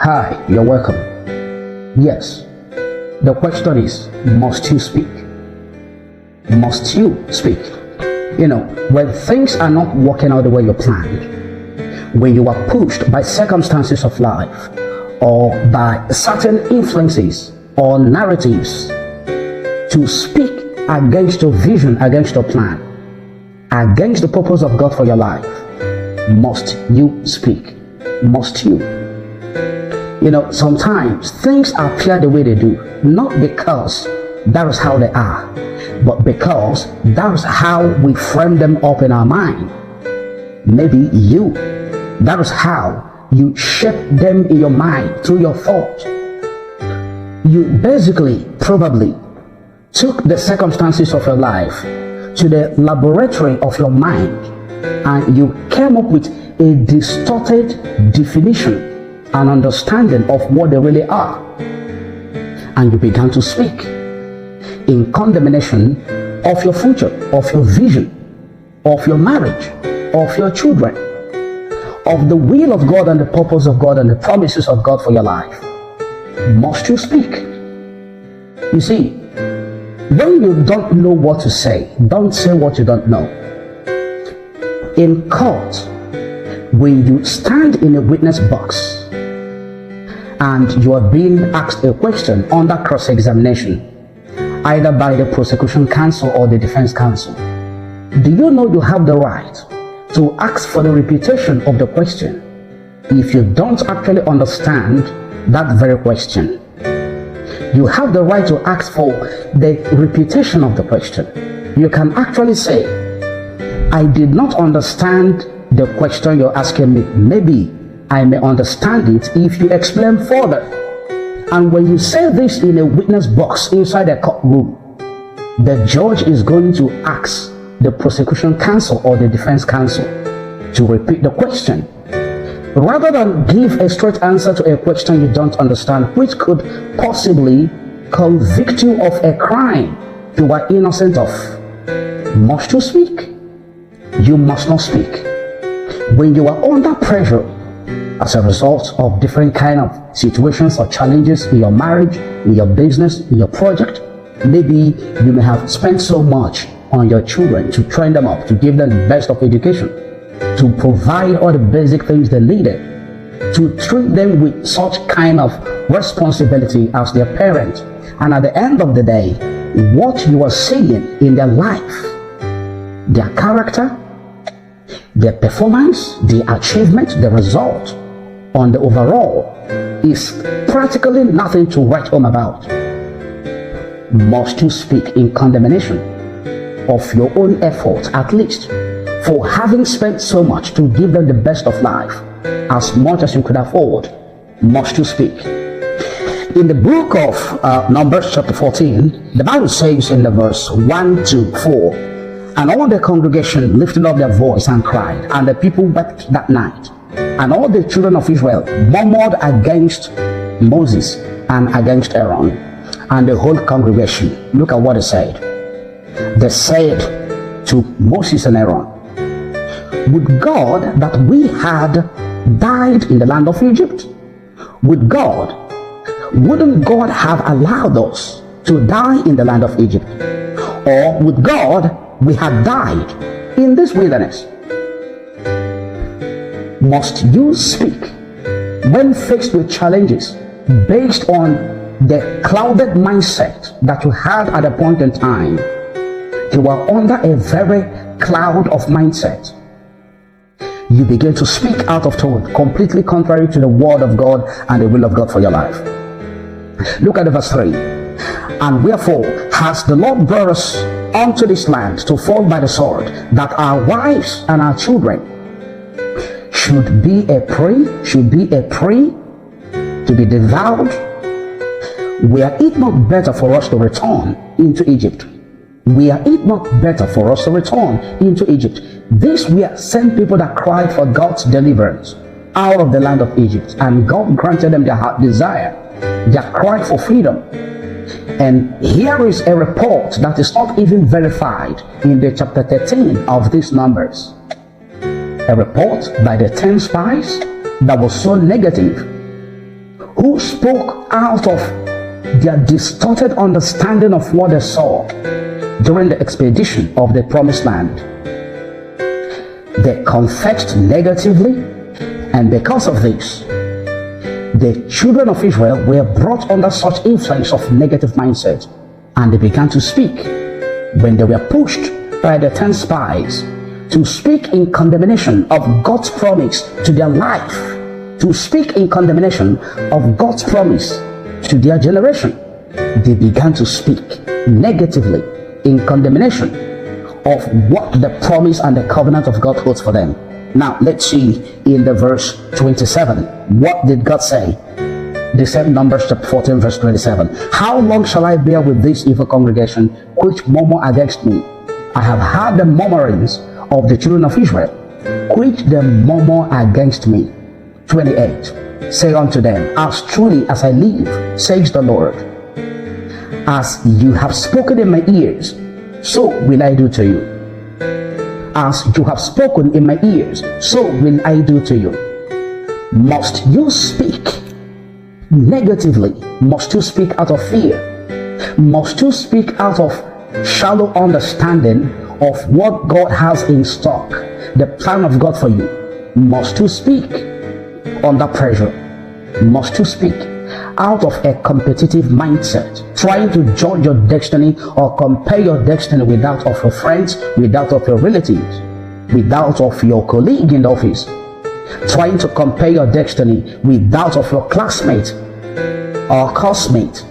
Hi, you're welcome. Yes, the question is, must you speak? Must you speak? When things are not working out the way you planned, when you are pushed by circumstances of life or by certain influences or narratives to speak against your vision, against your plan, against the purpose of God for your life, must you speak? Must you? Sometimes things appear the way they do, not because that is how they are, but because that is how we frame them up in our mind. Maybe that is how you shape them in your mind through your thoughts. You basically probably took the circumstances of your life to the laboratory of your mind and you came up with a distorted definition and understanding of what they really are, and you began to speak in condemnation of your future, of your vision, of your marriage, of your children, of the will of God and the purpose of God and the promises of God for your life. Must you speak? You see, when you don't know what to say, don't say what you don't know. In court, when you stand in a witness box and you are being asked a question under cross-examination, either by the prosecution counsel or the defense counsel, do you know you have the right to ask for the repetition of the question if you don't actually understand that very question? You have the right to ask for the repetition of the question. You can actually say, I did not understand the question you're asking me. Maybe I may understand it if you explain further. And when you say this in a witness box inside a courtroom, the judge is going to ask the prosecution counsel or the defense counsel to repeat the question, rather than give a straight answer to a question you don't understand, which could possibly convict you of a crime you are innocent of. Must you speak? You must not speak. When you are under pressure as a result of different kind of situations or challenges in your marriage, in your business, in your project, maybe you may have spent so much on your children to train them up, to give them the best of education, to provide all the basic things they needed, to treat them with such kind of responsibility as their parent. And at the end of the day, what you are seeing in their life, their character, their performance, the achievement, the result on the overall is practically nothing to write home about. Must you speak in condemnation of your own effort, at least for having spent so much to give them the best of life, as much as you could afford? Must you speak? In the book of Numbers chapter 14, the Bible says in the verse 1 to 4, and all the congregation lifted up their voice and cried, and the people wept that night. And all the children of Israel murmured against Moses and against Aaron and the whole congregation. Look at what they said. They said to Moses and Aaron, would God that we had died in the land of Egypt? Wouldn't God have allowed us to die in the land of Egypt? Or would God we have died in this wilderness? Must you speak when faced with challenges based on the clouded mindset that you had at a point in time? You are under a very cloud of mindset. You begin to speak out of tone, completely contrary to the word of God and the will of God for your life. Look at the verse 3. And wherefore has the Lord brought us unto this land to fall by the sword, that our wives and our children should be a prey to be devoured? Were it not better for us to return into Egypt? Were it not better for us to return into Egypt? These were sent people that cried for God's deliverance out of the land of Egypt, and God granted them their heart desire, their cry for freedom. And here is a report that is not even verified in the chapter 13 of these Numbers. A report by the 10 spies that was so negative who spoke out of their distorted understanding of what they saw during the expedition of the promised land. They confessed negatively, and because of this, the children of Israel were brought under such influence of negative mindset, and they began to speak when they were pushed by the 10 spies to speak in condemnation of God's promise to their life, to speak in condemnation of God's promise to their generation. They began to speak negatively in condemnation of what the promise and the covenant of God holds for them. Now let's see in the verse 27, what did God say? The same Numbers chapter 14 verse 27. How long shall I bear with this evil congregation which murmur against me? I have heard the murmurings of the children of Israel, which they murmur against me. 28. Say unto them, as truly as I live, says the Lord, as you have spoken in my ears, so will I do to you. As you have spoken in my ears, so will I do to you. Must you speak negatively? Must you speak out of fear? Must you speak out of shallow understanding of what God has in stock, the plan of God for you? Must you speak under pressure? Must you speak out of a competitive mindset, trying to judge your destiny or compare your destiny with that of your friends, with that of your relatives, with that of your colleague in the office, trying to compare your destiny with that of your classmate or classmate?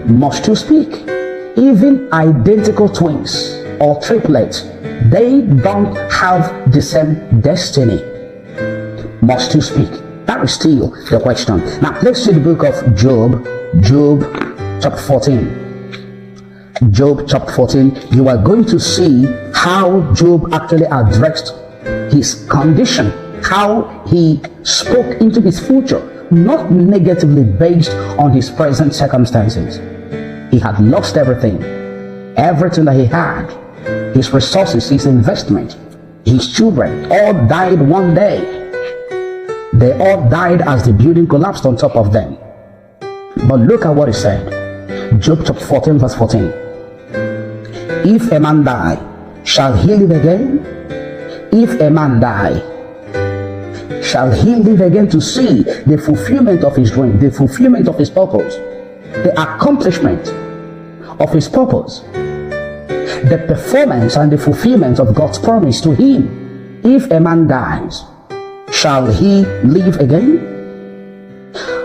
Must you speak? Even identical twins or triplets, they don't have the same destiny. Must you speak? That is still the question. Now let's see the book of Job, Job chapter 14. Job chapter 14, you are going to see how Job actually addressed his condition, how he spoke into his future, not negatively based on his present circumstances. He had lost everything that he had, his resources, his investment, his children, all died one day. They all died as the building collapsed on top of them. But look at what he said. Job chapter 14 verse 14. If a man die, shall he live again? If a man die, shall he live again to see the fulfillment of his dream, the fulfillment of his purpose, the accomplishment of his purpose, the performance and the fulfillment of God's promise to him? If a man dies, shall he live again?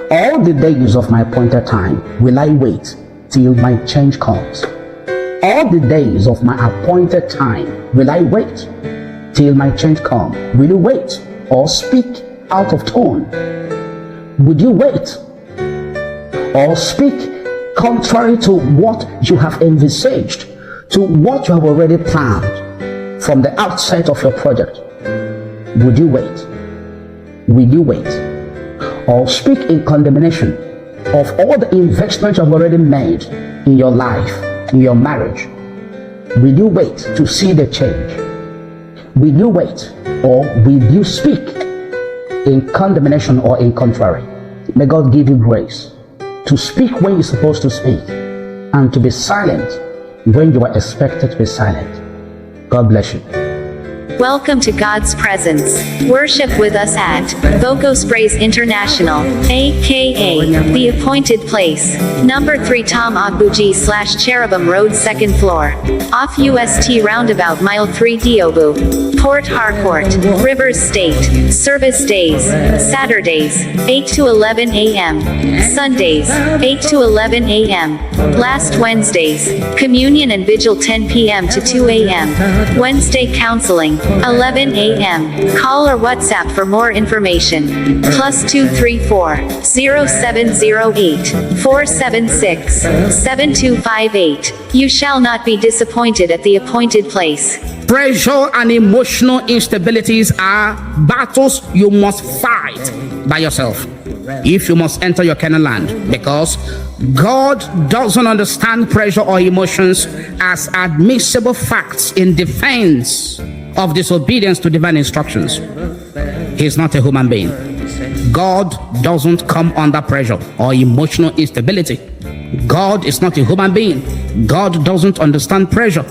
All the days of my appointed time will I wait till my change comes. All the days of my appointed time will I wait till my change comes. Will you wait or speak out of tone? Would you wait or speak contrary to what you have envisaged, to what you have already planned from the outset of your project? Would you wait? Will you wait or speak in condemnation of all the investments you have already made in your life, in your marriage? Will you wait to see the change? Will you wait or will you speak in condemnation or in contrary? May God give you grace to speak when you're supposed to speak and to be silent when you are expected to be silent. God bless you. Welcome to God's Presence. Worship with us at Vocos Praise International, aka The Appointed Place, number 3 Tom Agbuji / Cherubim Road, 2nd floor, off UST Roundabout, mile 3 Diobu, Port Harcourt, Rivers State. Service days: Saturdays, 8 to 11 a.m. Sundays, 8 to 11 a.m. Last Wednesdays, Communion and Vigil 10 p.m. to 2 a.m. Wednesday Counseling, 11 a.m. Call or WhatsApp for more information. +234 0708 476 7258. You shall not be disappointed at the appointed place. Pressure and emotional instabilities are battles you must fight by yourself if you must enter your Canaan land, because God doesn't understand pressure or emotions as admissible facts in defense of disobedience to divine instructions. He is not a human being. God doesn't come under pressure or emotional instability. God is not a human being. God doesn't understand pressure.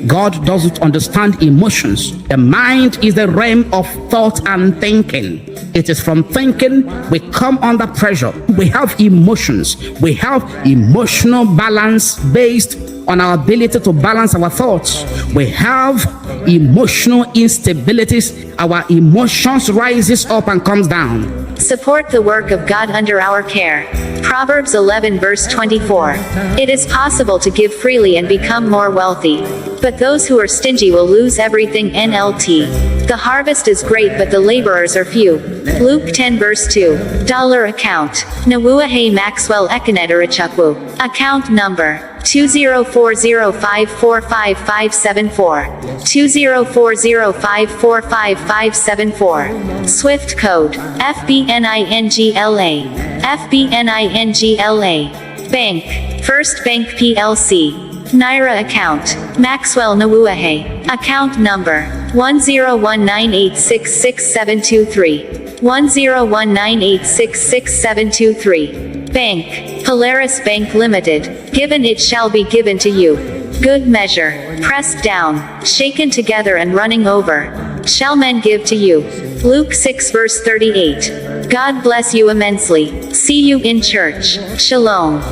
God doesn't understand emotions. The mind is the realm of thought and thinking. It is from thinking we come under pressure. We have emotions. We have emotional balance based on our ability to balance our thoughts. We have emotional instabilities. Our emotions rises up and comes down. Support the work of God under our care. Proverbs 11 verse 24. It is possible to give freely and become more wealthy, but those who are stingy will lose everything. NLT. The harvest is great but the laborers are few. Luke 10 verse 2. Dollar account. Nnawuihe Maxwell Nnawuihe. Account number 2040545574. 2040545574. Swift code FBNINGLA. FBNINGLA. Bank First Bank PLC. Naira account Maxwell Nnawuihe. Account number 10198666723. 10198666723. Bank Polaris Bank Limited. Given it shall be given to you. Good measure, pressed down, shaken together and running over, shall men give to you. Luke 6 verse 38. God bless you immensely. See you in church. Shalom.